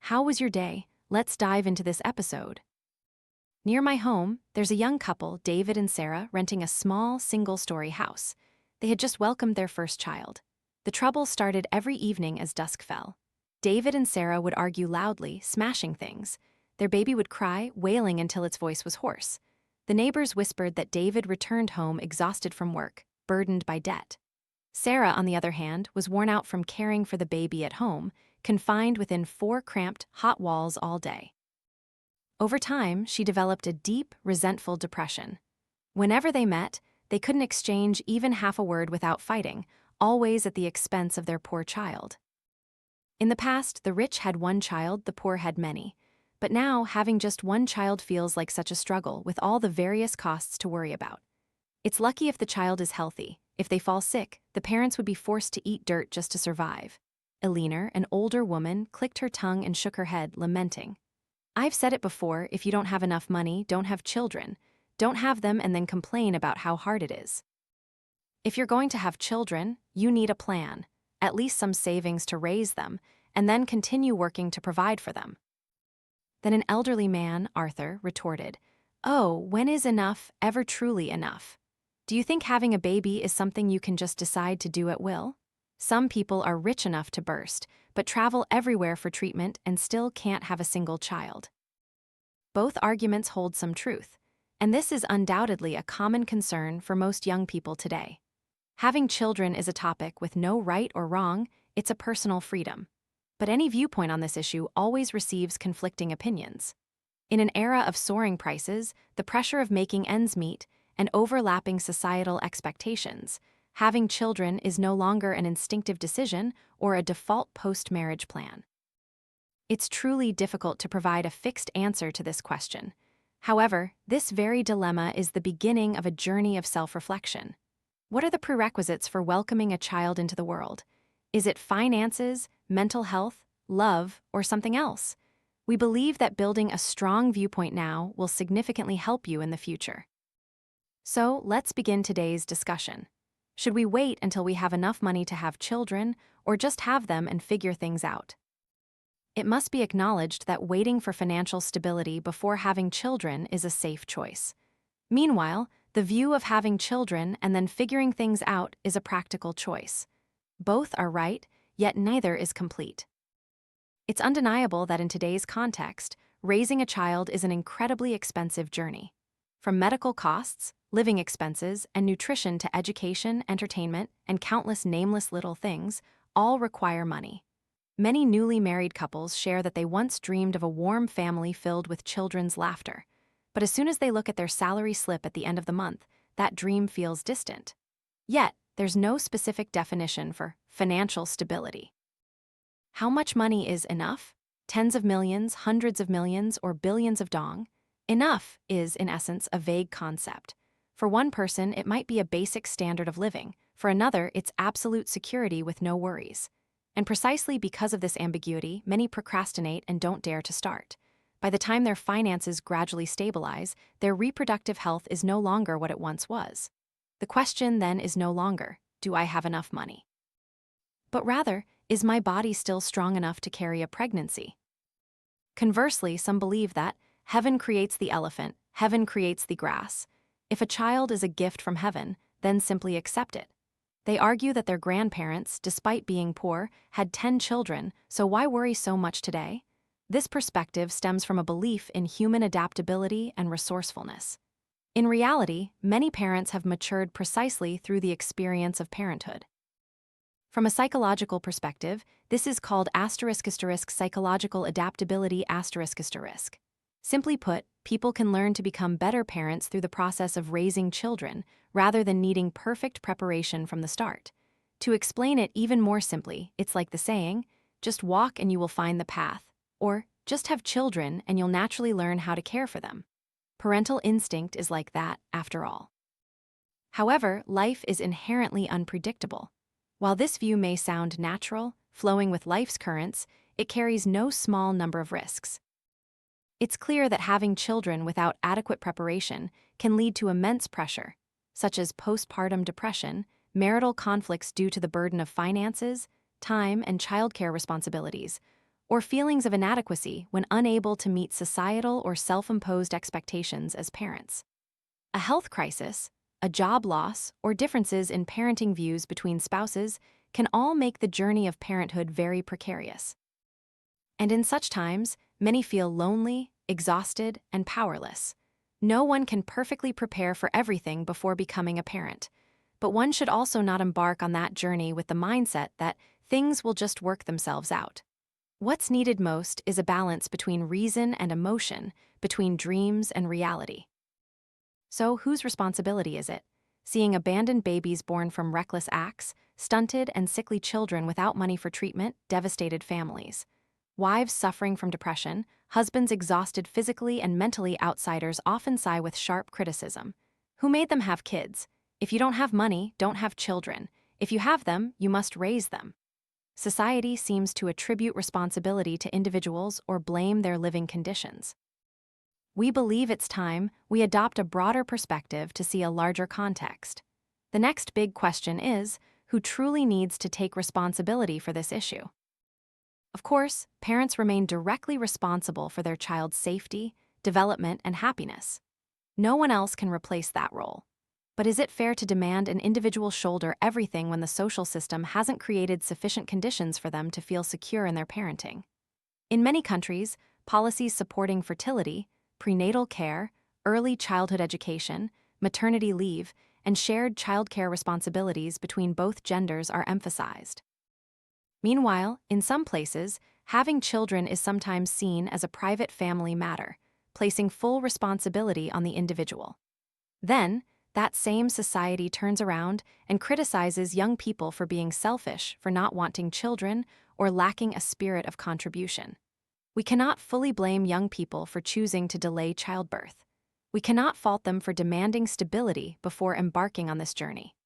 How was your day? Let's dive into this episode. Near my home, there's a young couple, David and Sarah, renting a small, single-story house. They had just welcomed their first child. The trouble started every evening as dusk fell. David and Sarah would argue loudly, smashing things. Their baby would cry, wailing until its voice was hoarse. The neighbors whispered that David returned home exhausted from work, burdened by debt. Sarah, on the other hand, was worn out from caring for the baby at home, confined within 4 cramped, hot walls all day. Over time, she developed a deep, resentful depression. Whenever they met, they couldn't exchange even half a word without fighting, always at the expense of their poor child. In the past, the rich had one child, the poor had many. But now, having just one child feels like such a struggle, with all the various costs to worry about. It's lucky if the child is healthy. If they fall sick, the parents would be forced to eat dirt just to survive. Eleanor, an older woman, clicked her tongue and shook her head, lamenting. I've said it before, if you don't have enough money, don't have children. Don't have them and then complain about how hard it is. If you're going to have children, you need a plan, at least some savings to raise them, and then continue working to provide for them. Then an elderly man, Arthur, retorted, Oh, when is enough ever truly enough? Do you think having a baby is something you can just decide to do at will? Some people are rich enough to burst, but travel everywhere for treatment and still can't have a single child. Both arguments hold some truth, and this is undoubtedly a common concern for most young people today. Having children is a topic with no right or wrong, it's a personal freedom. But any viewpoint on this issue always receives conflicting opinions. In an era of soaring prices, the pressure of making ends meet, and overlapping societal expectations, having children is no longer an instinctive decision or a default post-marriage plan. It's truly difficult to provide a fixed answer to this question. However, this very dilemma is the beginning of a journey of self-reflection. What are the prerequisites for welcoming a child into the world? Is it finances, mental health, love, or something else? We believe that building a strong viewpoint now will significantly help you in the future. So, let's begin today's discussion. Should we wait until we have enough money to have children, or just have them and figure things out? It must be acknowledged that waiting for financial stability before having children is a safe choice. Meanwhile, the view of having children and then figuring things out is a practical choice. Both are right, yet neither is complete. It's undeniable that in today's context, raising a child is an incredibly expensive journey. From medical costs, living expenses, and nutrition to education, entertainment, and countless nameless little things, all require money. Many newly married couples share that they once dreamed of a warm family filled with children's laughter. But as soon as they look at their salary slip at the end of the month, that dream feels distant. Yet, there's no specific definition for financial stability. How much money is enough? Tens of millions, hundreds of millions, or billions of dong? Enough is, in essence, a vague concept. For one person, it might be a basic standard of living. For another, it's absolute security with no worries. And precisely because of this ambiguity, many procrastinate and don't dare to start. By the time their finances gradually stabilize, their reproductive health is no longer what it once was. The question then is no longer, do I have enough money? But rather, is my body still strong enough to carry a pregnancy? Conversely, some believe that heaven creates the elephant, heaven creates the grass. If a child is a gift from heaven, then simply accept it. They argue that their grandparents, despite being poor, had 10 children, so why worry so much today? This perspective stems from a belief in human adaptability and resourcefulness. In reality, many parents have matured precisely through the experience of parenthood. From a psychological perspective, this is called *** psychological adaptability ***. Simply put, people can learn to become better parents through the process of raising children, rather than needing perfect preparation from the start. To explain it even more simply, it's like the saying, just walk and you will find the path, or just have children and you'll naturally learn how to care for them. Parental instinct is like that, after all. However, life is inherently unpredictable. While this view may sound natural, flowing with life's currents, it carries no small number of risks. It's clear that having children without adequate preparation can lead to immense pressure, such as postpartum depression, marital conflicts due to the burden of finances, time, and childcare responsibilities, or feelings of inadequacy when unable to meet societal or self-imposed expectations as parents. A health crisis, a job loss, or differences in parenting views between spouses can all make the journey of parenthood very precarious. And in such times, many feel lonely, exhausted, and powerless. No one can perfectly prepare for everything before becoming a parent, but one should also not embark on that journey with the mindset that things will just work themselves out. What's needed most is a balance between reason and emotion, between dreams and reality. So, whose responsibility is it? Seeing abandoned babies born from reckless acts, stunted and sickly children without money for treatment, devastated families. Wives suffering from depression, husbands exhausted physically and mentally. Outsiders often sigh with sharp criticism. Who made them have kids? If you don't have money, don't have children. If you have them, you must raise them. Society seems to attribute responsibility to individuals or blame their living conditions. We believe it's time we adopt a broader perspective to see a larger context. The next big question is, who truly needs to take responsibility for this issue? Of course, parents remain directly responsible for their child's safety, development, and happiness. No one else can replace that role. But is it fair to demand an individual shoulder everything when the social system hasn't created sufficient conditions for them to feel secure in their parenting? In many countries, policies supporting fertility, prenatal care, early childhood education, maternity leave, and shared childcare responsibilities between both genders are emphasized. Meanwhile, in some places, having children is sometimes seen as a private family matter, placing full responsibility on the individual. Then, that same society turns around and criticizes young people for being selfish, for not wanting children, or lacking a spirit of contribution. We cannot fully blame young people for choosing to delay childbirth. We cannot fault them for demanding stability before embarking on this journey.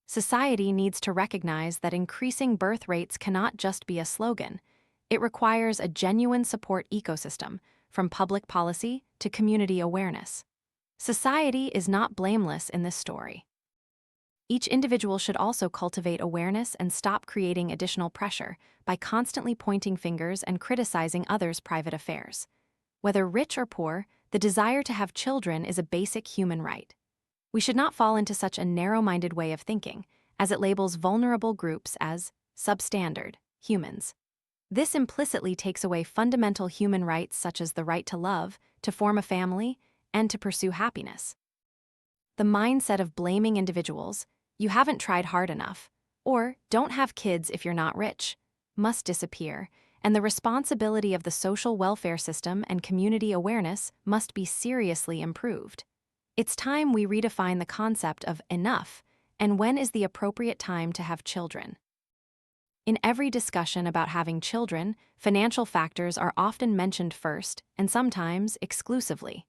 Society needs to recognize that increasing birth rates cannot just be a slogan. It requires a genuine support ecosystem, from public policy to community awareness. Society is not blameless in this story. Each individual should also cultivate awareness and stop creating additional pressure by constantly pointing fingers and criticizing others' private affairs. Whether rich or poor, the desire to have children is a basic human right. We should not fall into such a narrow-minded way of thinking, as it labels vulnerable groups as substandard humans. This implicitly takes away fundamental human rights such as the right to love, to form a family, and to pursue happiness. The mindset of blaming individuals, you haven't tried hard enough, or don't have kids if you're not rich, must disappear, and the responsibility of the social welfare system and community awareness must be seriously improved. It's time we redefine the concept of enough and when is the appropriate time to have children. In every discussion about having children, financial factors are often mentioned first and sometimes exclusively.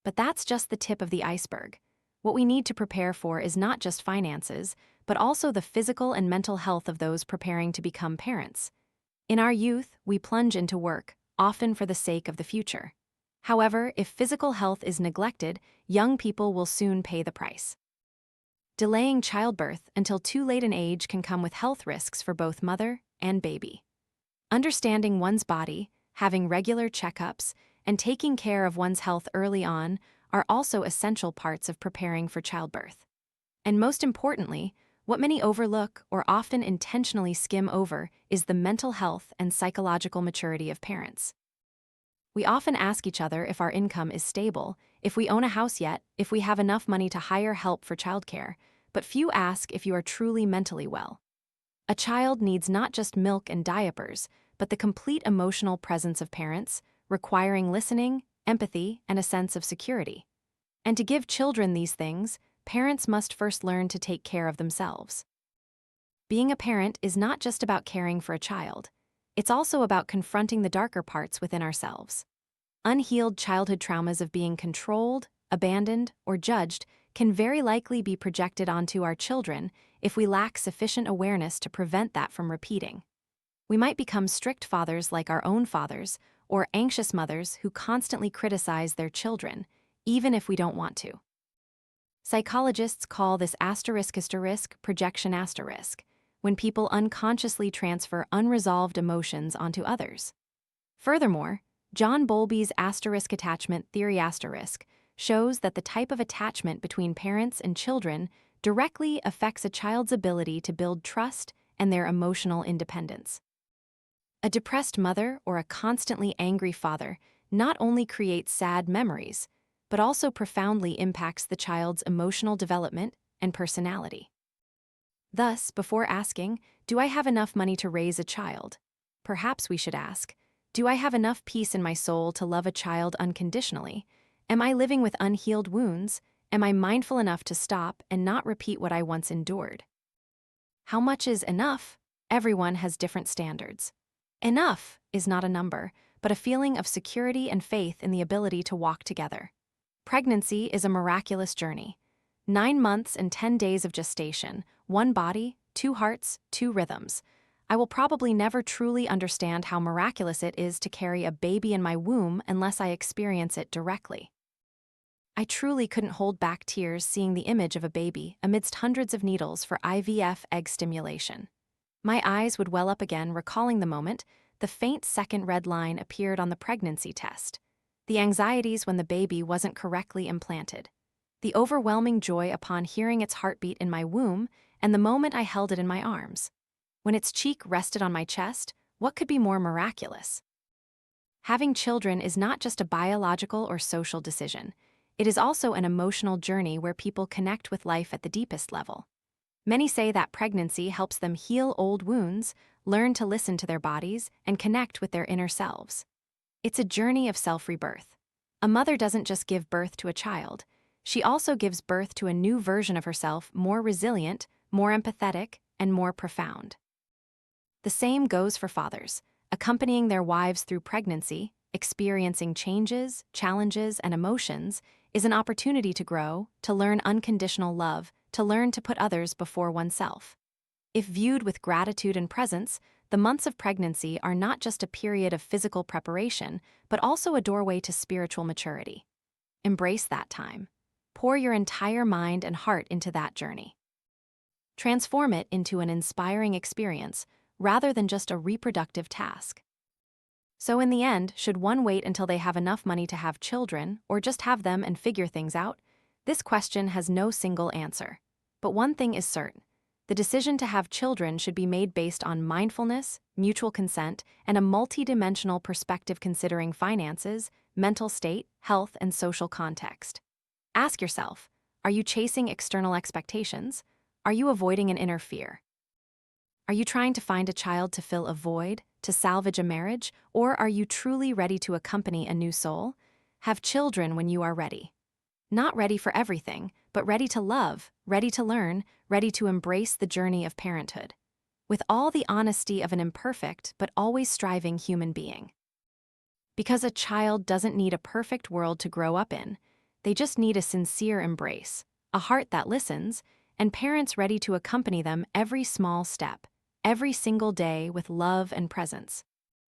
But that's just the tip of the iceberg. What we need to prepare for is not just finances, but also the physical and mental health of those preparing to become parents. In our youth, we plunge into work, often for the sake of the future. However, if physical health is neglected, young people will soon pay the price. Delaying childbirth until too late an age can come with health risks for both mother and baby. Understanding one's body, having regular checkups, and taking care of one's health early on are also essential parts of preparing for childbirth. And most importantly, what many overlook or often intentionally skim over is the mental health and psychological maturity of parents. We often ask each other if our income is stable, if we own a house yet, if we have enough money to hire help for childcare, but few ask if you are truly mentally well. A child needs not just milk and diapers, but the complete emotional presence of parents, requiring listening, empathy, and a sense of security. And to give children these things, parents must first learn to take care of themselves. Being a parent is not just about caring for a child. It's also about confronting the darker parts within ourselves. Unhealed childhood traumas of being controlled, abandoned, or judged can very likely be projected onto our children if we lack sufficient awareness to prevent that from repeating. We might become strict fathers like our own fathers, or anxious mothers who constantly criticize their children, even if we don't want to. Psychologists call this ** projection *. when people unconsciously transfer unresolved emotions onto others. Furthermore, John Bowlby's asterisk attachment theory asterisk shows that the type of attachment between parents and children directly affects a child's ability to build trust and their emotional independence. A depressed mother or a constantly angry father not only creates sad memories, but also profoundly impacts the child's emotional development and personality. Thus, before asking, "Do I have enough money to raise a child?" perhaps we should ask, "Do I have enough peace in my soul to love a child unconditionally? Am I living with unhealed wounds? Am I mindful enough to stop and not repeat what I once endured?" How much is enough? Everyone has different standards. Enough is not a number, but a feeling of security and faith in the ability to walk together. Pregnancy is a miraculous journey. 9 months and 10 days of gestation, one body, 2 hearts, 2 rhythms. I will probably never truly understand how miraculous it is to carry a baby in my womb unless I experience it directly. I truly couldn't hold back tears seeing the image of a baby amidst hundreds of needles for IVF egg stimulation. My eyes would well up again, recalling the moment the faint second red line appeared on the pregnancy test, the anxieties when the baby wasn't correctly implanted, the overwhelming joy upon hearing its heartbeat in my womb, and the moment I held it in my arms. When its cheek rested on my chest, what could be more miraculous? Having children is not just a biological or social decision. It is also an emotional journey where people connect with life at the deepest level. Many say that pregnancy helps them heal old wounds, learn to listen to their bodies, and connect with their inner selves. It's a journey of self-rebirth. A mother doesn't just give birth to a child. She also gives birth to a new version of herself, more resilient, more empathetic, and more profound. The same goes for fathers, accompanying their wives through pregnancy, experiencing changes, challenges, and emotions, is an opportunity to grow, to learn unconditional love, to learn to put others before oneself. If viewed with gratitude and presence, the months of pregnancy are not just a period of physical preparation, but also a doorway to spiritual maturity. Embrace that time. Pour your entire mind and heart into that journey. Transform it into an inspiring experience rather than just a reproductive task. So in the end, should one wait until they have enough money to have children, or just have them and figure things out? This question has no single answer. But one thing is certain. The decision to have children should be made based on mindfulness, mutual consent, and a multidimensional perspective considering finances, mental state, health, and social context. Ask yourself, are you chasing external expectations? Are you avoiding an inner fear? Are you trying to find a child to fill a void, to salvage a marriage, or are you truly ready to accompany a new soul? Have children when you are ready. Not ready for everything, but ready to love, ready to learn, ready to embrace the journey of parenthood. With all the honesty of an imperfect but always striving human being. Because a child doesn't need a perfect world to grow up in, they just need a sincere embrace, a heart that listens, and parents ready to accompany them every small step, every single day with love and presence.